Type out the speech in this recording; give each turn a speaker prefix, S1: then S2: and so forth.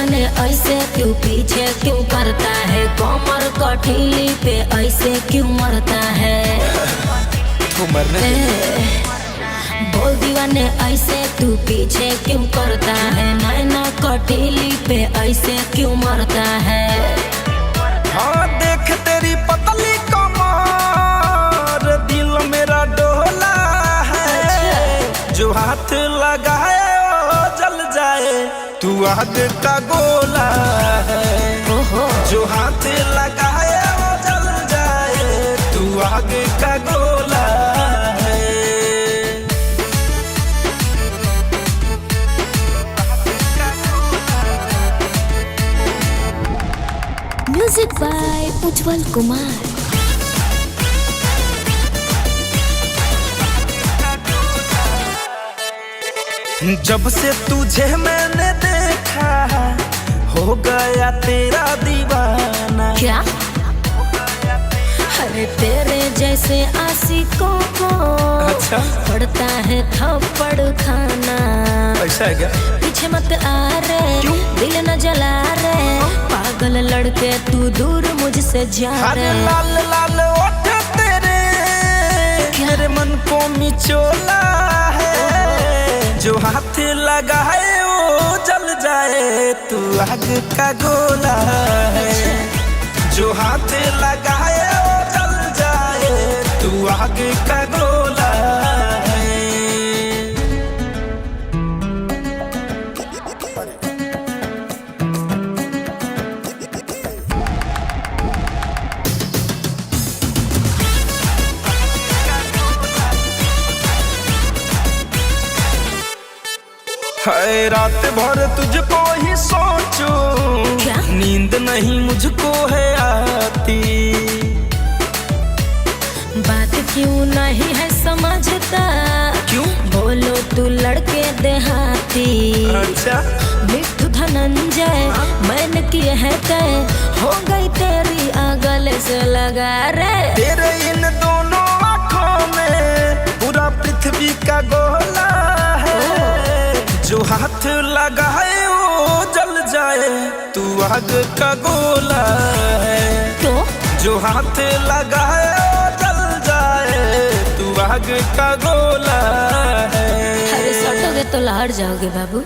S1: दीवाने ऐसे क्यों पीछे क्यों करता है, कमर कठिली पे ऐसे क्यों मरता है।
S2: तू मरने
S1: बोल दीवाने ऐसे तू पीछे क्यों करता है, नैना कठिली पे ऐसे क्यों मरता है।
S2: हाँ देख तेरी पतली कमर दिल मेरा डोला है, जो हाथ लगाए वो जल जाए तू आग का गोला है। जो हाथ लगाए वो जल जाए तू आग का गोला है।
S1: म्यूजिक बाय उज्जवल कुमार।
S2: जब से तुझे मैंने देखा हो गया तेरा दीवाना।
S1: क्या? अरे तेरे जैसे आशिकों को
S2: अच्छा
S1: पड़ता है थप्पड़ खाना।
S2: ऐसा है क्या?
S1: पीछे मत आ रे, दिल न जला रे, पागल लड़के तू दूर मुझसे जा रे।
S2: लाल लाल ओठ तेरे मेरे मन को मिचोला है, जो हाथ लगाए वो जल जाए तू आग का गोला है। जो हाथ लगाए वो जल जाए तू आग का गोला है। हाय रात भर तुझको ही सोचूं,
S1: क्या?
S2: नींद नहीं मुझको है आती।
S1: बात क्यों नहीं है समझता,
S2: क्यों?
S1: बोलो तू लड़के देहाती।
S2: अच्छा
S1: मिट्टू धनंजय मैंने किए है तय, हो गई तेरी अगले से लगा रे।
S2: तेरे इन दोनों आँखों में पूरा पृथ्वी का गोला है, जो हाथ लगाए वो जल जाए तू आग का गोला है।
S1: तो
S2: जो हाथ लगाए वो जल जाए तू आग का गोला है।
S1: अरे सटोगे तो लहर जाओगे बाबू।